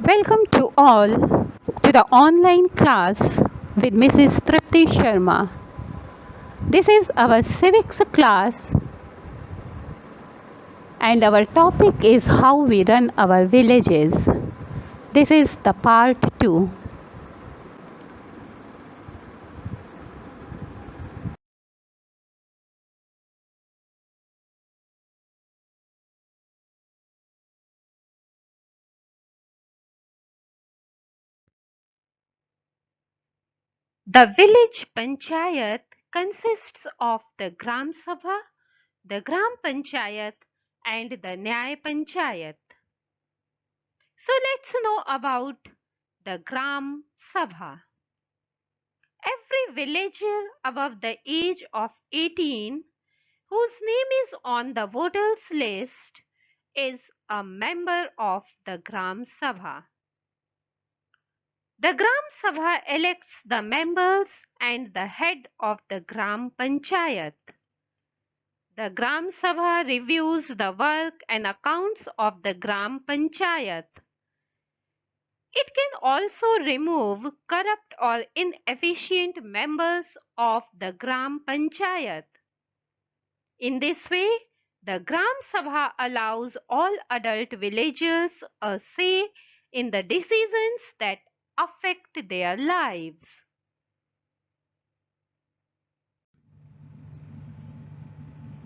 Welcome to all to the online class with Mrs. Tripti Sharma. This is our civics class and our topic is how we run our villages. This is the part 2. The village panchayat consists of the Gram Sabha, the Gram Panchayat and the Nyaya Panchayat. So let's know about the Gram Sabha. Every villager above the age of 18 whose name is on the voters list is a member of the Gram Sabha. The Gram Sabha elects the members and the head of the Gram Panchayat. The Gram Sabha reviews the work and accounts of the Gram Panchayat. It can also remove corrupt or inefficient members of the Gram Panchayat. In this way, the Gram Sabha allows all adult villagers a say in the decisions that affect their lives.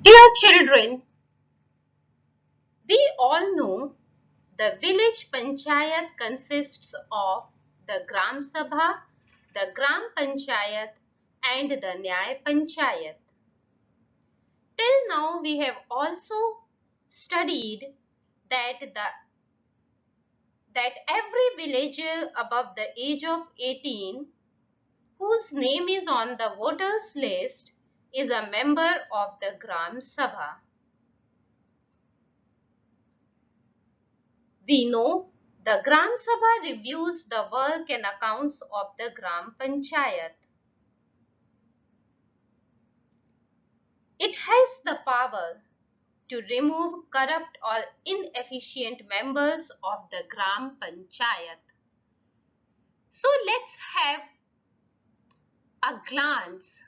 Dear children, we all know the village panchayat consists of the Gram Sabha, the Gram Panchayat and the Nyaya Panchayat. Till now we have also studied that every villager above the age of 18 whose name is on the voters list is a member of the Gram Sabha. We know the Gram Sabha reviews the work and accounts of the Gram Panchayat. It has the power to remove corrupt or inefficient members of the Gram Panchayat. So let's have a glance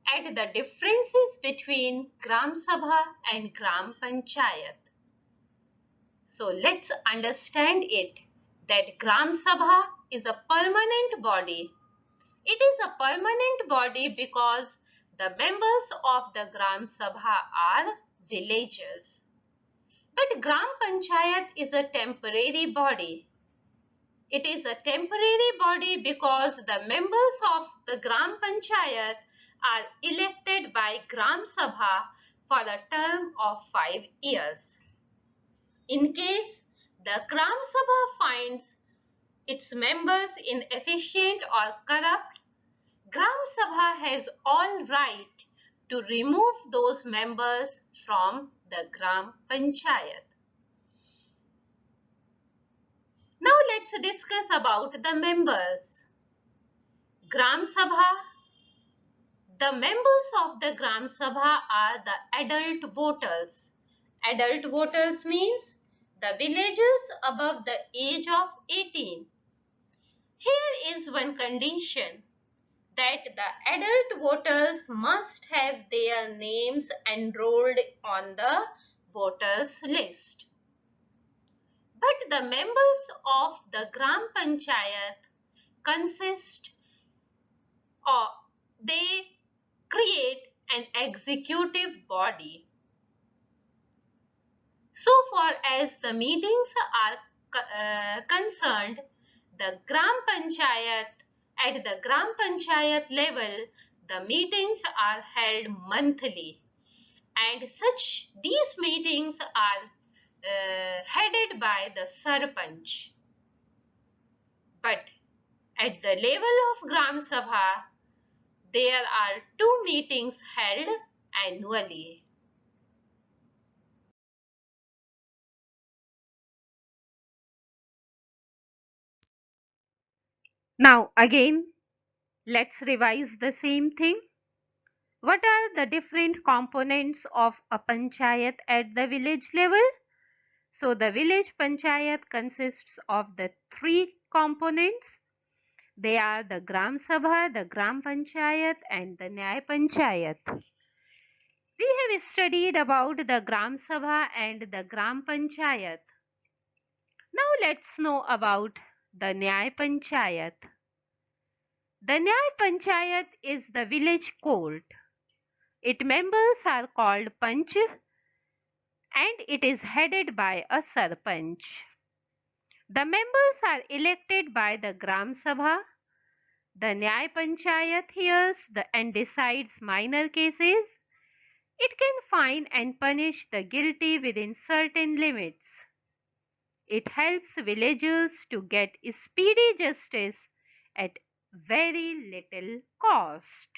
at the differences between Gram Sabha and Gram Panchayat. So let's understand it that Gram Sabha is a permanent body. It is a permanent body because the members of the Gram Sabha are villagers. But Gram Panchayat is a temporary body. It is a temporary body because the members of the Gram Panchayat are elected by Gram Sabha for a term of 5 years. In case the Gram Sabha finds its members inefficient or corrupt, Gram Sabha has all right to remove those members from the Gram Panchayat. Now let's discuss about the members. Gram Sabha. The members of the Gram Sabha are the adult voters. Adult voters means the villagers above the age of 18. Here is one condition that the adult voters must have their names enrolled on the voters list. But the members of the Gram Panchayat consist of, they create an executive body. So far as the meetings are concerned, the Gram Panchayat, at the Gram Panchayat level, the meetings are held monthly and these meetings are headed by the Sarpanch. But at the level of Gram Sabha, there are 2 meetings held annually. Now again, let's revise the same thing. What are the different components of a panchayat at the village level? So the village panchayat consists of the three components. They are the Gram Sabha, the Gram Panchayat and the Nyaya Panchayat. We have studied about the Gram Sabha and the Gram Panchayat. Now let's know about the Nyaya Panchayat. The Nyaya Panchayat is the village court. Its members are called Panch and it is headed by a Sarpanch. The members are elected by the Gram Sabha. The Nyaya Panchayat hears and decides minor cases. It can fine and punish the guilty within certain limits. It helps villagers to get speedy justice at very little cost.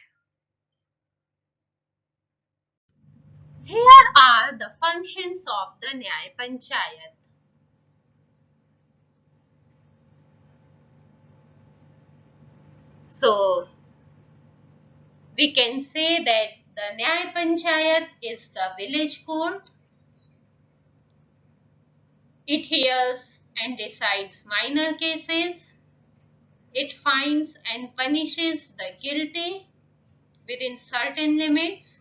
Here are the functions of the Nyaya Panchayat. So, we can say that the Nyaya Panchayat is the village court. It hears and decides minor cases. It fines and punishes the guilty within certain limits.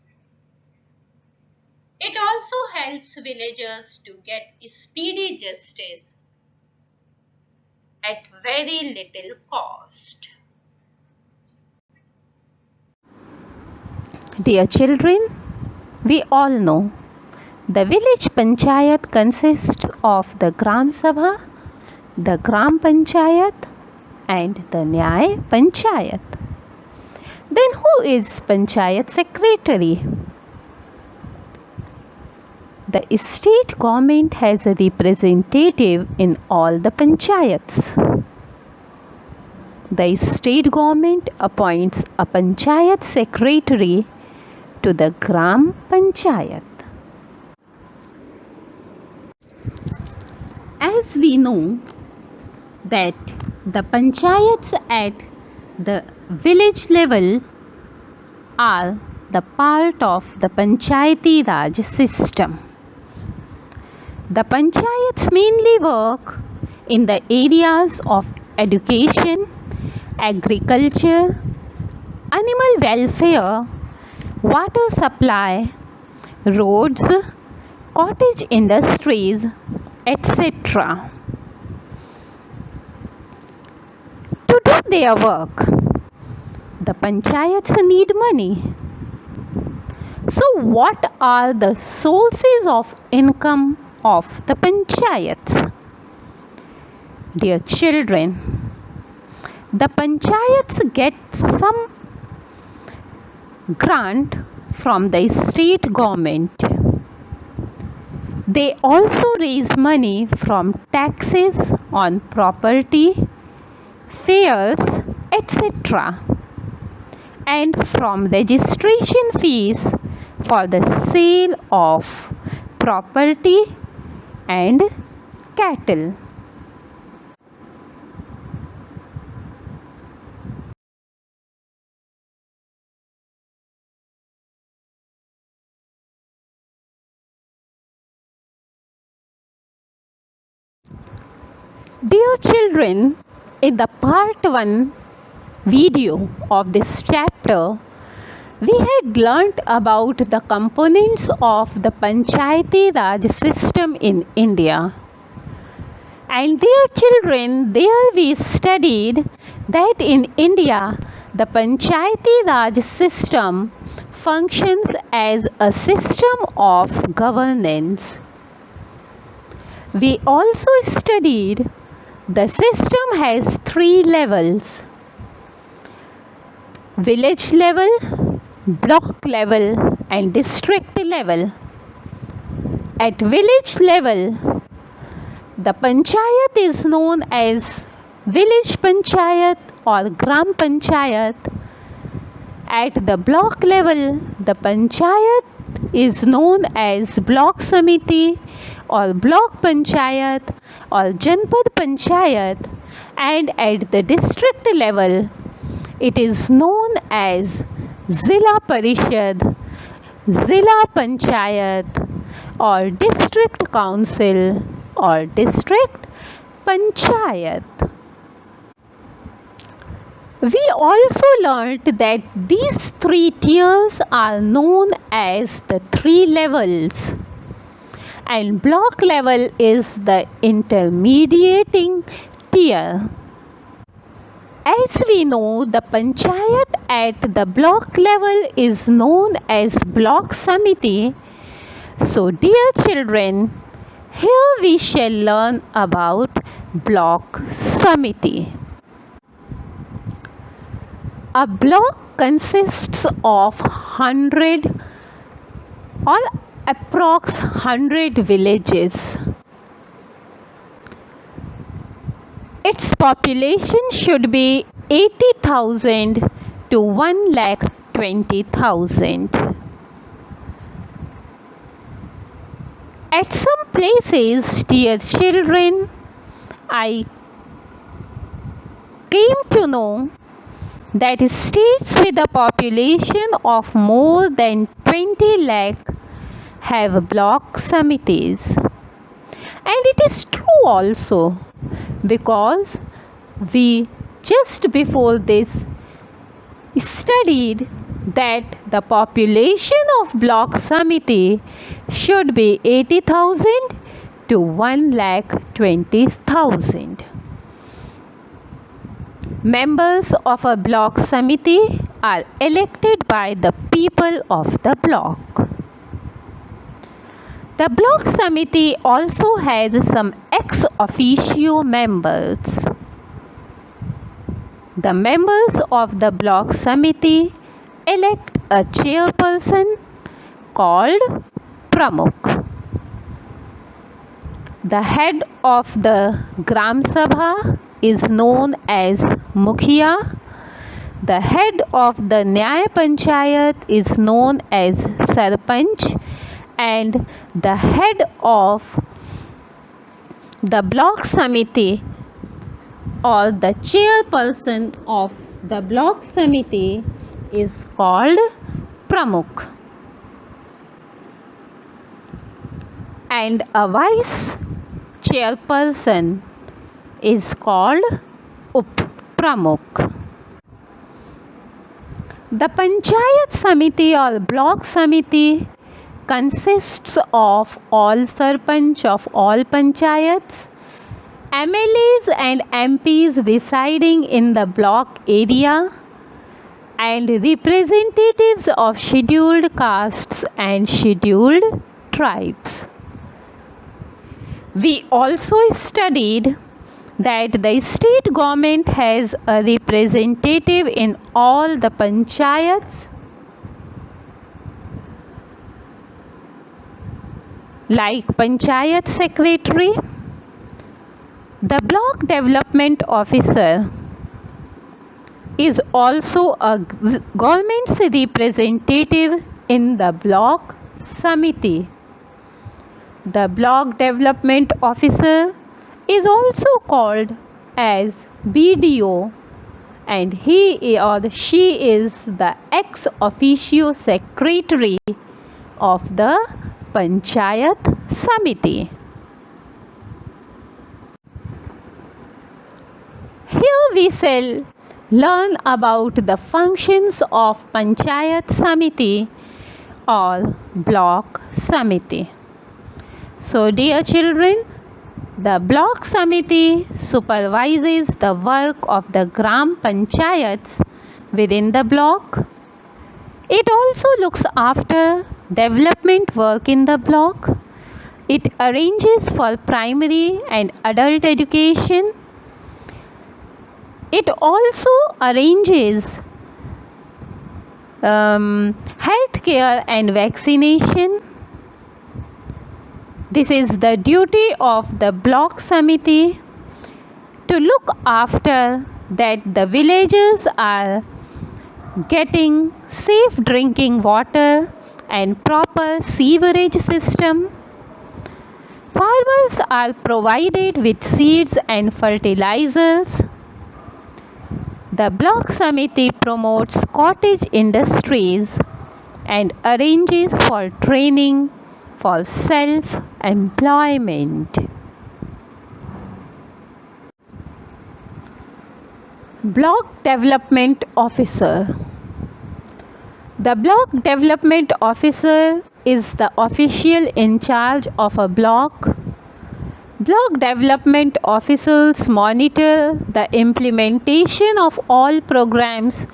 It also helps villagers to get speedy justice at very little cost. Dear children, we all know the village panchayat consists of the Gram Sabha, the Gram Panchayat and the Nyaya Panchayat. Then who is Panchayat Secretary? The state government has a representative in all the panchayats. The state government appoints a Panchayat Secretary to the Gram Panchayat. As we know that the panchayats at the village level are the part of the Panchayati Raj system. The panchayats mainly work in the areas of education, agriculture, animal welfare, water supply, roads, cottage industries, etc. To do their work, the panchayats need money. So, what are the sources of income of the panchayats? Dear children, the panchayats get some grant from the state government. They also raise money from taxes on property, fares, etc. and from registration fees for the sale of property and cattle. Dear children, in the part 1 video of this chapter, we had learnt about the components of the Panchayati Raj system in India. And dear children, there we studied that in India, the Panchayati Raj system functions as a system of governance. We also studied the system has 3 levels: village level, block level and district level. At village level, the panchayat is known as village panchayat or gram panchayat. At the block level, the panchayat is known as block samiti or block panchayat or janpad panchayat, and at the district level, it is known as Zila Parishad, Zila Panchayat or District Council or district Panchayat. We also learnt that these three tiers are known as the three levels, and block level is the intermediating tier. As we know, the Panchayat at the block level is known as Block Samiti. So, dear children, here we shall learn about Block Samiti. A block consists of 100 or approx 100 villages. Its population should be 80,000 to 1,20,000. At some places, dear children, I came to know that states with a population of more than 20 lakh have block samitis. And it is true also, because we just before this studied that the population of block samiti should be 80,000 to 1,20,000. Members of a block samiti are elected by the people of the block. The block samiti also has some ex-officio members. The members of the block samiti elect a chairperson called Pramukh. The head of the Gram Sabha is known as Mukhiya. The head of the Nyaya Panchayat is known as Sarpanch, and the head of the block samiti or the chairperson of the block samiti is called Pramukh, and a vice chairperson is called Up Pramukh. The Panchayat Samiti or block samiti consists of all sarpanch of all panchayats, MLAs and MPs residing in the block area, and representatives of scheduled castes and scheduled tribes. We also studied that the state government has a representative in all the panchayats, like Panchayat Secretary. The block development officer is also a government's representative in the block samiti. The block development officer is also called as BDO, and he or she is the ex-officio secretary of the Panchayat Samiti. Here we shall learn about the functions of Panchayat Samiti or Block Samiti. So, dear children, the Block Samiti supervises the work of the Gram Panchayats within the block. It also looks after development work in the block. It arranges for primary and adult education. It also arranges health care and vaccination. This is the duty of the block samiti, to look after that the villagers are getting safe drinking water and proper sewerage system. Farmers are provided with seeds and fertilizers. The block samiti promotes cottage industries and arranges for training for self-employment. Block Development Officer. The Block Development Officer is the official in charge of a block. Block Development Officers monitor the implementation of all programs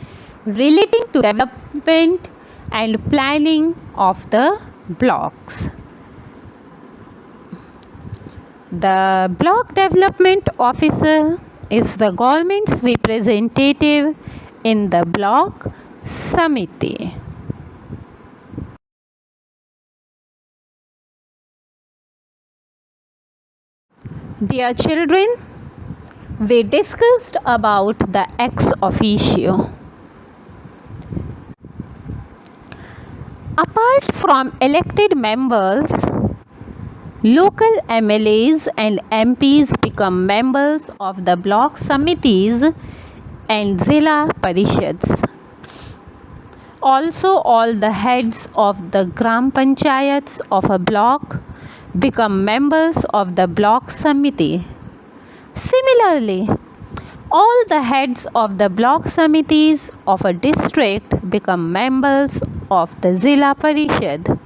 relating to development and planning of the blocks. The Block Development Officer is the government's representative in the block Samiti. Dear children, we discussed about the ex-officio. Apart from elected members, local MLAs and MPs become members of the block Samitis and Zila Parishads. Also, all the heads of the Gram Panchayats of a block become members of the block Samiti. Similarly, all the heads of the block Samitis of a district become members of the Zila Parishad.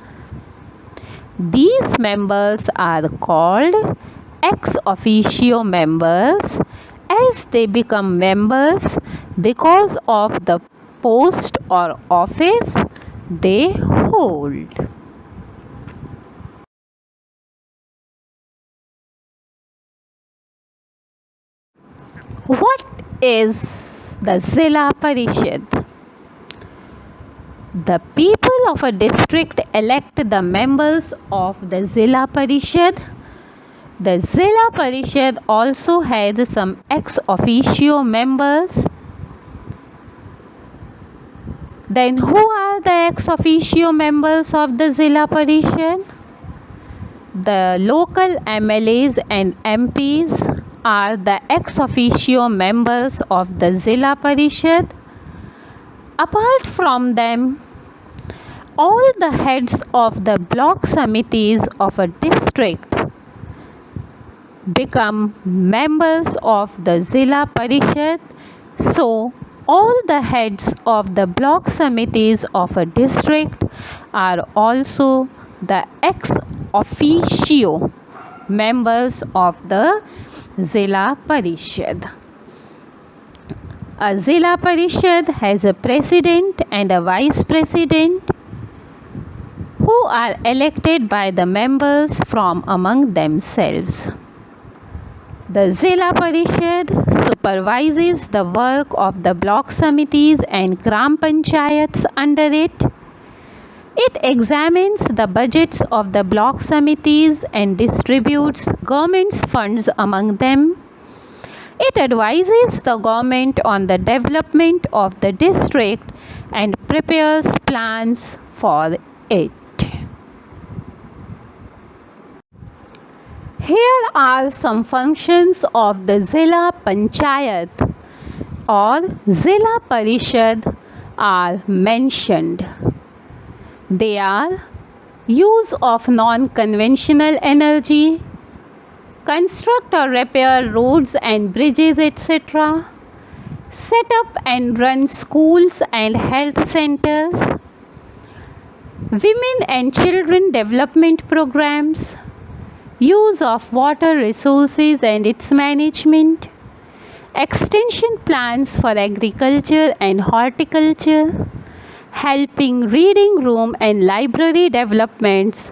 These members are called ex-officio members, as they become members because of the post or office they hold. What is the Zila Parishad? The people of a district elect the members of the Zila Parishad. The Zila Parishad also has some ex-officio members. Then who are the ex-officio members of the Zila Parishad? The local MLAs and MPs are the ex-officio members of the Zila Parishad. Apart from them, all the heads of the block Samitis of a district become members of the Zila Parishad. So, all the heads of the block Samitis of a district are also the ex-officio members of the Zila Parishad. A Zila Parishad has a president and a vice president who are elected by the members from among themselves. The Zila Parishad supervises the work of the block Samitis and Gram Panchayats under it. It examines the budgets of the block Samitis and distributes government's funds among them. It advises the government on the development of the district and prepares plans for it. Here are some functions of the Zila Panchayat or Zila Parishad are mentioned. They are use of non-conventional energy, construct or repair roads and bridges, etc., set up and run schools and health centers, women and children development programs, use of water resources and its management, extension plans for agriculture and horticulture, helping reading room and library developments,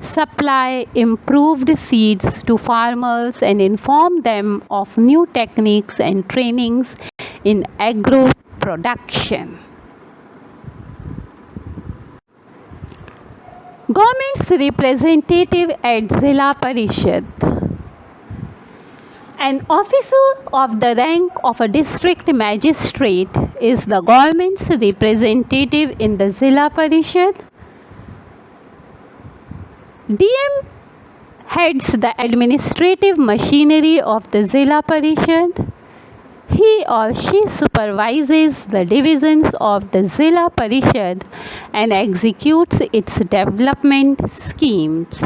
supply improved seeds to farmers and inform them of new techniques and trainings in agro production. Government's representative at Zila Parishad. An officer of the rank of a district magistrate is the government's representative in the Zila Parishad. DM heads the administrative machinery of the Zila Parishad. He or she supervises the divisions of the Zila Parishad and executes its development schemes.